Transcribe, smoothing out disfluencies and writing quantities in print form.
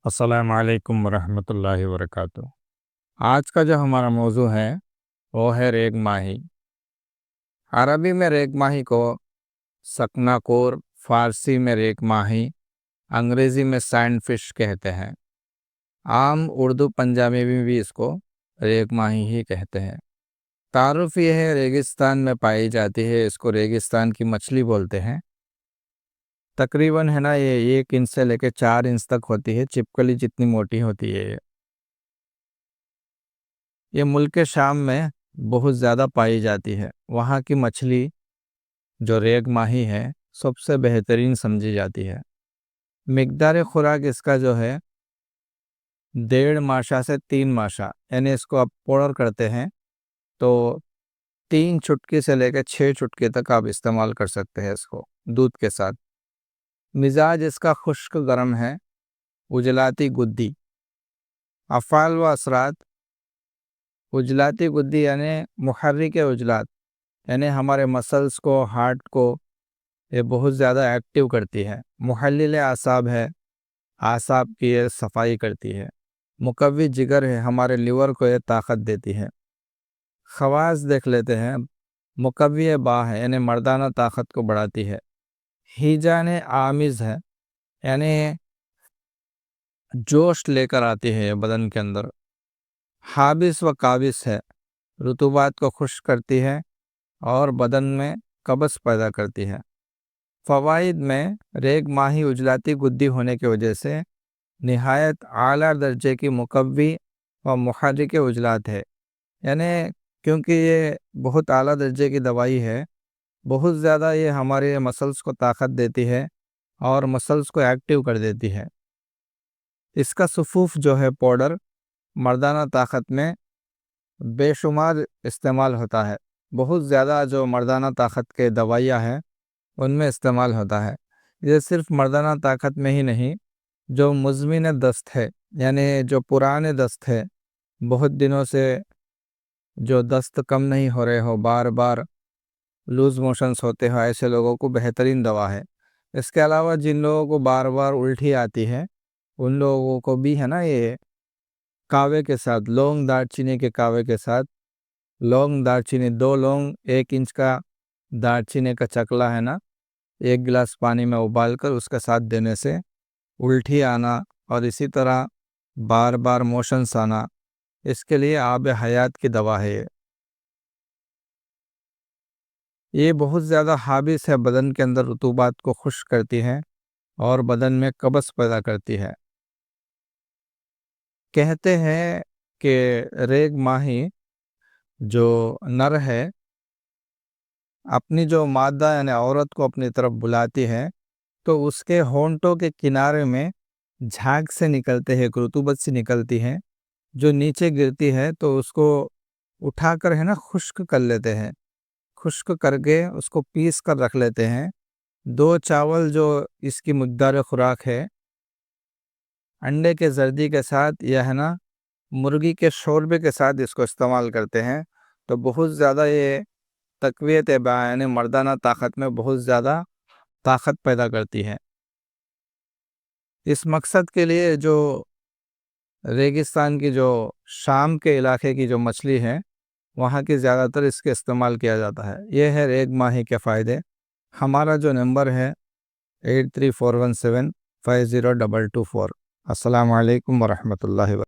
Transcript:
السلام علیکم ورحمۃ اللہ وبرکاتہ۔ آج کا جو ہمارا موضوع ہے وہ ہے ریگ ماہی۔ عربی میں ریگ ماہی کو سکناکور، فارسی میں ریگ ماہی، انگریزی میں سینڈ فش کہتے ہیں۔ عام اردو پنجابی میں بھی اس کو ریگ ماہی ہی کہتے ہیں۔ تعارف یہ ہے ریگستان میں پائی جاتی ہے، اس کو ریگستان کی مچھلی بولتے ہیں۔ تقریباً ہے نا یہ 1 انچ سے لے کے 4 انچ تک ہوتی ہے، چپکلی جتنی موٹی ہوتی ہے۔ یہ ملک شام میں بہت زیادہ پائی جاتی ہے۔ وہاں کی مچھلی جو ریگ ماہی ہے سب سے بہترین سمجھی جاتی ہے۔ مقدار خوراک اس کا جو ہے 1.5 ماشا سے 3 ماشا، یعنی اس کو آپ پاؤڈر کرتے ہیں تو 3 چٹکی سے لے کے 6 چٹکی تک آپ استعمال کر سکتے ہیں اس کو دودھ کے ساتھ۔ مزاج اس کا خشک گرم ہے، اجلاتی گدی۔ افعال و اثرات: اجلاتی گدی یعنی محرک عضلات، یعنی ہمارے مسلز کو، ہارٹ کو یہ بہت زیادہ ایکٹیو کرتی ہے۔ محلل اعصاب ہے، اعصاب کی یہ صفائی کرتی ہے۔ مقوی جگر ہے، ہمارے لیور کو یہ طاقت دیتی ہے۔ خواص دیکھ لیتے ہیں۔ مقوی با ہے، یعنی مردانہ طاقت کو بڑھاتی ہے۔ ہیجان آمیز ہے، یعنی جوش لے کر آتی ہے بدن کے اندر۔ حابس و قابس ہے، رطوبات کو خشک کرتی ہے اور بدن میں قبض پیدا کرتی ہے۔ فوائد میں ریگ ماہی اجلاتی گدی ہونے کی وجہ سے نہایت اعلیٰ درجے کی مقوی و محرک عضلات ہے، یعنی کیونکہ یہ بہت اعلیٰ درجے کی دوائی ہے، بہت زیادہ یہ ہمارے مسلز کو طاقت دیتی ہے اور مسلز کو ایکٹیو کر دیتی ہے۔ اس کا صفوف جو ہے پاؤڈر مردانہ طاقت میں بے شمار استعمال ہوتا ہے۔ بہت زیادہ جو مردانہ طاقت کے دوائیاں ہیں ان میں استعمال ہوتا ہے۔ یہ صرف مردانہ طاقت میں ہی نہیں، جو مزمن دست ہے، یعنی جو پرانے دست ہے، بہت دنوں سے جو دست کم نہیں ہو رہے ہو، بار بار لوز موشنز ہوتے ہو، ایسے لوگوں کو بہترین دوا ہے۔ اس کے علاوہ جن لوگوں کو بار بار الٹی آتی ہے ان لوگوں کو بھی ہے نا یہ کاوے کے ساتھ، لونگ دار چینی کے کاوے کے ساتھ، لونگ دار چینی 2 لونگ 1 انچ کا دار چینی کا چکلا ہے نا، 1 گلاس پانی میں ابال کر اس کے ساتھ دینے سے الٹی آنا اور اسی طرح بار بار موشنز آنا، اس کے لیے آب حیات کی دوا ہے۔ یہ بہت زیادہ حابس ہے، بدن کے اندر رطوبات کو خشک کرتی ہے اور بدن میں قبض پیدا کرتی ہے۔ کہتے ہیں کہ ریگ ماہی جو نر ہے اپنی جو مادہ یعنی عورت کو اپنی طرف بلاتی ہے تو اس کے ہونٹوں کے کنارے میں جھاگ سے نکلتے ہیں، ایک رطوبت سے نکلتی ہے جو نیچے گرتی ہے، تو اس کو اٹھا کر ہے نا خشک کر لیتے ہیں۔ خشک کر کے اس کو پیس کر رکھ لیتے ہیں۔ 2 چاول جو اس کی مقدار خوراک ہے، انڈے کے زردی کے ساتھ یا ہے نا مرغی کے شوربے کے ساتھ اس کو استعمال کرتے ہیں تو بہت زیادہ یہ تقویت یعنی مردانہ طاقت میں بہت زیادہ طاقت پیدا کرتی ہے۔ اس مقصد کے لیے جو ریگستان کی جو شام کے علاقے کی جو مچھلی ہے وہاں کی زیادہ تر اس کے استعمال کیا جاتا ہے۔ یہ ہے ریگ ماہی کے فائدے۔ ہمارا جو نمبر ہے 8341750224۔ السلام علیکم ورحمۃ اللہ وبرکاتہ۔